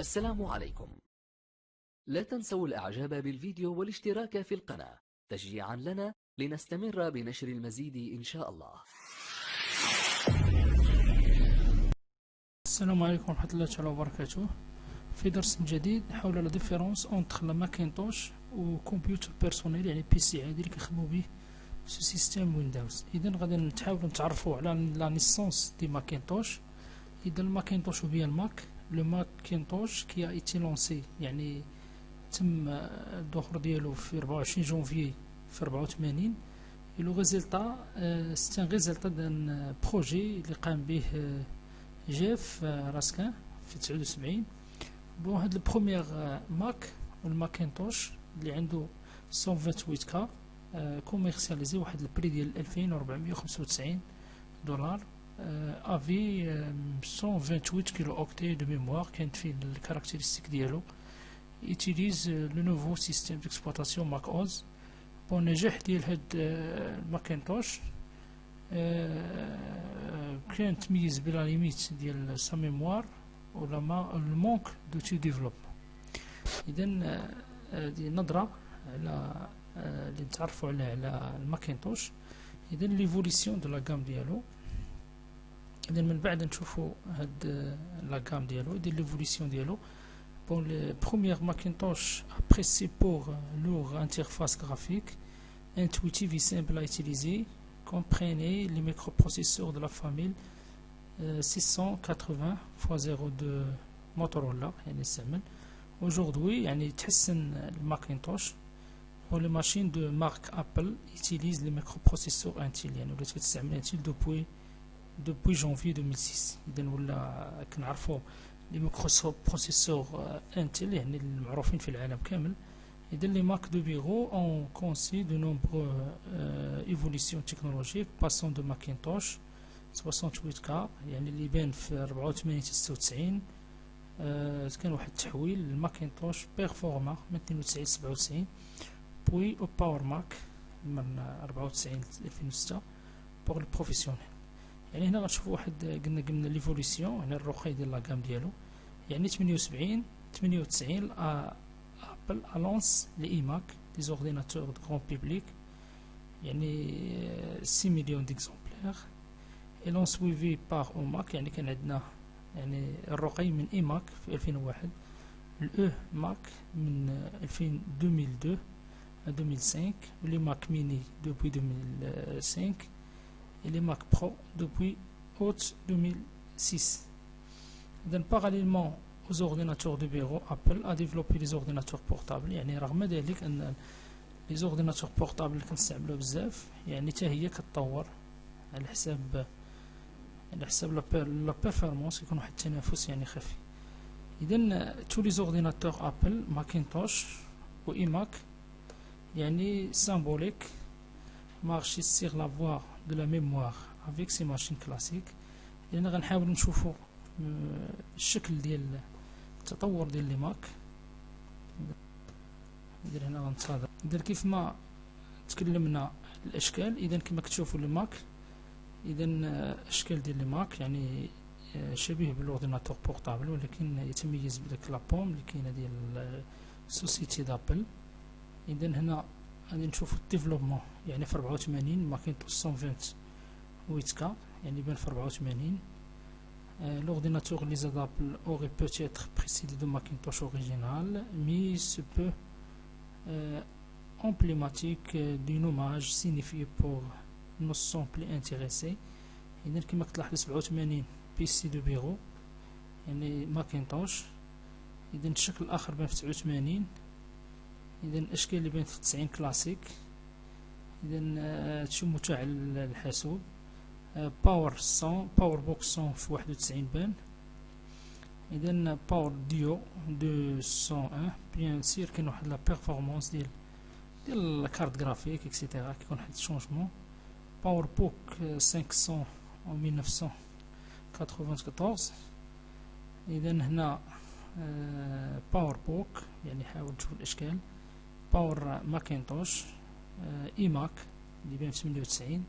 السلام عليكم. لا تنسوا الإعجاب بالفيديو والاشتراك في القناة تشجيعا لنا لنستمر بنشر المزيد إن شاء الله. السلام عليكم ورحمة الله تعالى وبركاته. في درس جديد حول لا ديفيرونس اونتر لا ماكينتوش و كمبيوتر بيرسونيل، يعني بي سي عادي اللي كنخدمو به في سيستم ويندوز. اذا غادي نحاولوا نتعرفوا على لا نيسونس دي ماكينتوش. اذا الماكينتوش وبيا الماك، لو ماكينتوش كي ايتي لونسي، يعني تم الظهور ديالو في 24 جونفي في 84. لو ريزلتا سيت ان ريزلتا دان بروجي اللي قام به جيف راسكان في 79. بون هاد البروميير ماك والماكينتوش اللي عنده 128 كا كوميرسياليزي واحد البري ديال 2495 دولار افي 128 كيلو اوكتي دو ميموار. كانت فيه الكاركتيرستيك ديالو يوتيليز لو نوفو سيستيم ديكسبلوطاسيون ماك اوز. بون النجاح ديال هاد الماكينتوش كان تميز بلا ليميت ديال سا ميموار ولا ما المونك دوتي ديفلوبمون. اذا هذه نظره على اللي نتعرفوا على الماكينتوش. اذا ليفوليسيون دو لا غام ديالو، اذا من بعد نشوفوا هاد لا غام ديالو ديال ليفوليسيون ديالو. بون لي بروميير ماكينتوش apprécié pour leur interface graphique intuitive et simple à utiliser comprenait les microprocesseurs de la famille 680x02 Motorola يعني استعمل. Aujourd'hui يعني تحسن الماكينتوش ولي ماشين دو مارك ابل يتيليز لي ميكروبروسيسور انتيل، يعني ولات كتستعمل انتيل دوبوي جونفي 2006. اذا ولا كنعرفوا لي ميكروبروسيسور انتيل يعني المعروفين في العالم كامل. إذا لي مارك دو بيرو اون كونسي دو نومبرو ايفوليسيون تكنولوجيك باسون دو ماكينتوش 68 كا، يعني اللي بان في 84 96. كان واحد التحويل للماكينتوش بيرفورما من 92 97 بوي او باور ماك من 94 ل 2006 بوغ البروفيسيونيل. يعني هنا غتشوفوا واحد قلنا ليفوليسيون، يعني الرقي ديال لا غام ديالو. يعني 78 98 ابل الونس لي اي ماك لي زورديناتور دو غران بيبليك، يعني 6 مليون ديكزومبلير. et l'on suivi par OMAC، يعني كان عندنا يعني الرقي من اي ماك في 2001، الاو ماك من 2002 2005، ولي ماك ميني depuis 2005 et les Mac Pro depuis août 2006. Donc parallèlement aux ordinateurs de bureau، Apple a développé les ordinateurs portables. يعني رغم ذلك ان les ordinateurs portables اللي كنستعملوها بزاف يعني حتى هي كتطور على حساب لا بيرفورمانس، يكون واحد التنافس يعني خفي. اذا تو لي زورديناتور ابل ماكينتوش و اي ماك يعني symbolique marche sur la voie de la mémoire avec ces machines classiques. لأن غنحاول نشوفوا الشكل ديال التطور ديال لي ماك. ندير هنا غنتصادر ندير كيف ما تكلمنا الاشكال. اذا كما كتشوفوا لي ماك، اذا الاشكال ديال لي ماك يعني شبيه بالاورديناتور بورطابل، ولكن يتميز بداك لابوم اللي كاينه ديال سوسيتي دابل. اذا هنا غادي نشوفوا الديفلوبمون، يعني في 84 ماكينتوش 128 كا يعني بان في 84. L'ordinateur les adaptables aurait peut-être précédé de Macintosh original, mais ce peu emblématique d'un hommage signifié pour nos simples intéressés. إذا كما كتلاحظ 87 بي سي دو بيرو يعني ماكينتوش. إذا الشكل الآخر بان في 89. إذا الأشكال اللي بانت في 90 كلاسيك. إذا تشوف متعل الحاسوب باور 100 باور بوكس 100 في 91 بان. اذا باور ديو 201 بيان سير كاين واحد لا بيرفورمانس ديال الكارت جرافيك اكسيتيرا، كيكون واحد الشونجمون. باور بوك 500 en 1994. اذا هنا باور بوك يعني حاول تشوف الاشكال. باور ماكينتوش اي ماك اللي بان في 98،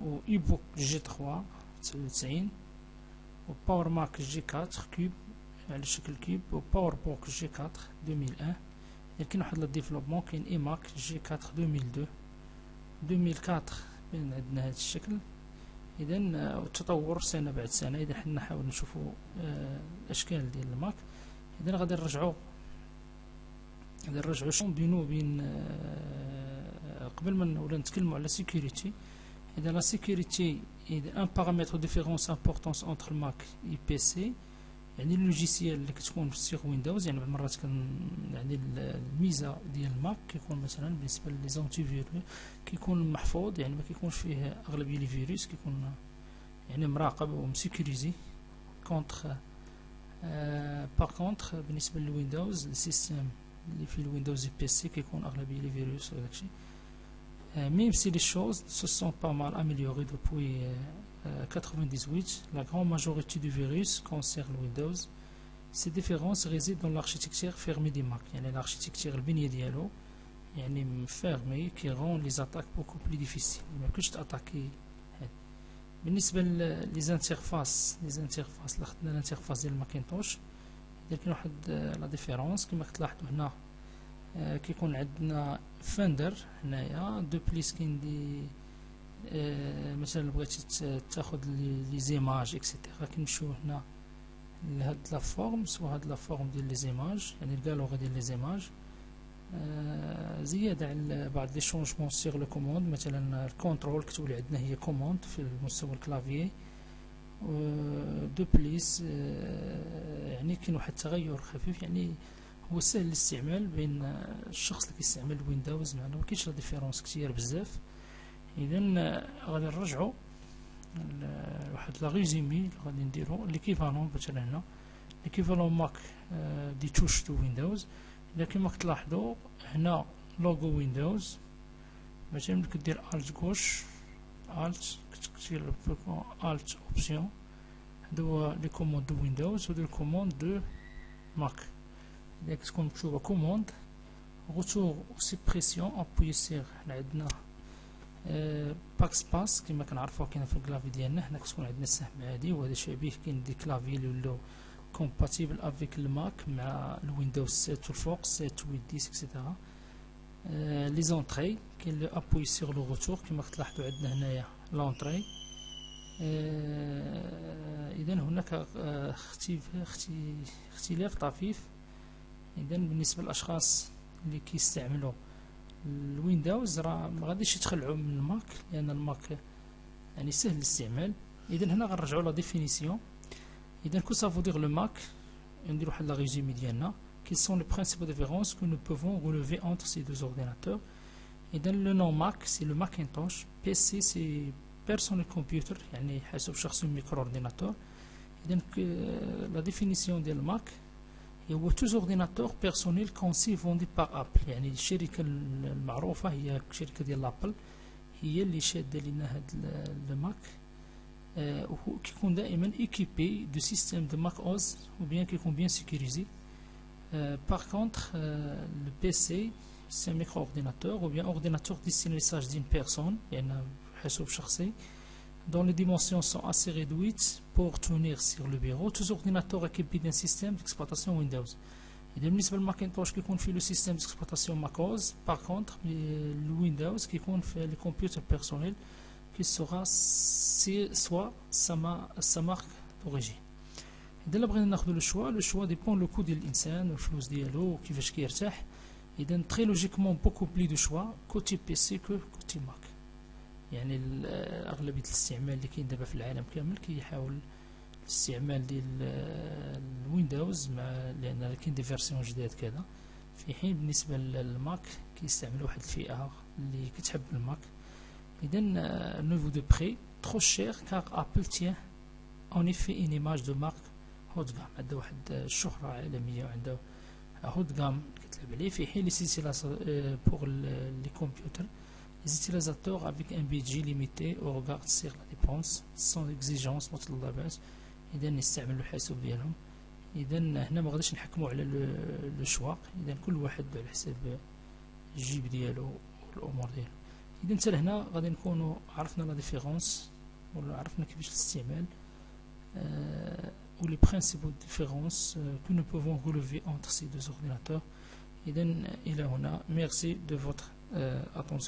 و اي بوك جي 3 99، و باور ماك جي 4 كوب على شكل كيوب، و باور بوك جي 4 2001. كاين واحد ديفلوبمون، كاين ايماك جي 4 2002 2004 بين عندنا هذا الشكل. اذا التطور سنه بعد سنه. اذا حنا نحاول نشوفوا الاشكال ديال الماك. اذا غادي نرجعوا شنو بينو وبين قبل ما نولا نتكلموا على سيكوريتي. اذا لا سيكوريتي اذا ان بارامتر ديفيرونس امبورطونس انتر الماك اي بي سي، يعني اللوجيسيال اللي كتكون في سيغ ويندوز. يعني بعض المرات يعني الميزه ديال الماك كيكون مثلا بالنسبه لي زونتي فيروس كيكون محفوظ، يعني ما كيكونش فيه اغلبيه لي فيروس، كيكون يعني مراقب ومسيكوريزي كونتر. باغ كونتر بالنسبه للويندوز السيستم اللي في الويندوز بي سي كيكون اغلبيه لي فيروس وداكشي. Même si les choses se sont pas mal améliorées depuis 98, la grande majorité du virus concerne Windows. Ces différences résident dans l'architecture fermée du Mac. يعني l'architecture البنية ديالو يعني fermée qui rend les attaques beaucoup plus difficiles. ما يمكنش تاتاكي. بالنسبة لي انترفاس اللي خدنا الانترفاس ديال الماكنتوش، كاين واحد لا ديفيرونس كما كتلاحظوا هنا. كيكون عندنا فندر هنايا دو بليس. كاين دي مثلا بغيتي تاخذ لي زيماج اكسيتيرا، كنمشيو هنا لهاد لا فورم، سوا هاد لا فورم ديال لي زيماج، يعني الكالوغي ديال لي زيماج. زياده على بعض لي شونجمون سيغ لو كوموند. مثلا الكونترول كتولي عندنا هي كوموند في المستوى الكلافيي. دو بليس يعني كاين واحد التغير خفيف، يعني هو سهل الاستعمال بين الشخص اللي كيستعمل ويندوز. معنا ما كاينش لا ديفيرونس كثير بزاف. اذا غادي نرجعوا لواحد لا ريزومي اللي غادي نديرو ليكيفالون. مثلا هنا ليكيفالون ماك دي توش دو ويندوز. الا كما كتلاحظوا هنا لوغو ويندوز، مثلا كدير الت غوش الت كتكتير الت اوبسيون. هادو لي كوموند دو ويندوز ودو الكوموند دو ماك. إذا كتكون مكتوبة كوموند غوتور سيبريسيون ابوي سيغ عندنا باك سباس كما كنعرفوها كاينه في الكلافي ديالنا. هنا كتكون عندنا السهم عادي، وهذا شبيه. كاين دي كلافي اللي ولاو كومباتيبل افيك الماك مع الويندوز 7 والفوق 7 و 10 اكسيتيرا. لي زونطري كاين لو ابوي سيغ لو غوتور كما كتلاحظوا عندنا هنايا لونطري. اذا هناك اختلاف طفيف. اذا بالنسبه للاشخاص اللي كيستعملوا الويندوز راه ما غاديش يتخلعوا من الماك، لان الماك يعني سهل الاستعمال. اذا هنا غنرجعوا لا ديفينيسيون. اذا كو سافو دير لو ماك نديرو واحد لا ريزومي ديالنا. كي سون لي برينسيبال ديفيرونس كو نو بوفون ريليفي انتر سي دو اورديناتور. اذا لو نون ماك سي لو ماكنتوش، بي سي سي بيرسونيل كمبيوتر يعني حاسوب شخصي ميكرو اورديناتور. اذا لا ديفينيسيون ديال الماك هو توز اورديناتور بيرسونيل كونسي فوندي باغ ابل. يعني الشركه المعروفه هي الشركه ديال لابل، هي اللي شاده لنا هاد الماك. كيكون دائما ايكيبي دو سيستيم دو ماك اوز او بيان كيكون بيان سيكوريزي. باغ كونتر لو بي سي سي ميكرو اورديناتور او بيان اورديناتور ديستيني لساج دين بيرسون، لان حاسوب شخصي dont les dimensions sont assez réduites pour tenir sur le bureau. Tous ordinateurs équipés d'un système d'exploitation Windows. Et بالنسبة للماكنتوش كيكون فيه لو سيستيم d'exploitation macOS. Par contre, le Windows كيكون في les computers personnels qui sera soit sa marque d'origine. إذا بغينا ناخذ لو شوا ديبون لو كو ديال الإنسان والفلوس ديالو وكيفاش كيرتاح. إذا très logiquement beaucoup plus de choix côté PC que côté Mac. يعني اغلبيه الاستعمال اللي كاين دابا في العالم كامل كيحاول الاستعمال ديال الويندوز، مع لان كاين دي فيرسيون جداد كذا. في حين بالنسبه للماك كيستعمل واحد الفئه اللي كتحب الماك. اذا نوفو دو بري ترو شير كار ابل تيان اون ايفي ان ايماج دو مارك هوت غام. عنده واحد الشهره عالميه وعنده هوت غام كتلعب عليه. في حين لي سلسله بوغ لي كمبيوتر les utilisateurs avec un budget limité au regard sur la dépense sans exigence متطلبات. اذا يستعملوا الحاسوب ديالهم. اذا هنا ما غاديش نحكموا على لو شوا. اذا كل واحد على حساب الجيب ديالو والامور ديالو. اذا حتى لهنا غادي نكونوا عرفنا لا ديفيرونس ولا عرفنا كيفاش الاستعمال. ou les principales différences que nous pouvons relever entre ces deux ordinateurs. إذن إلى هنا. Merci de votre attention.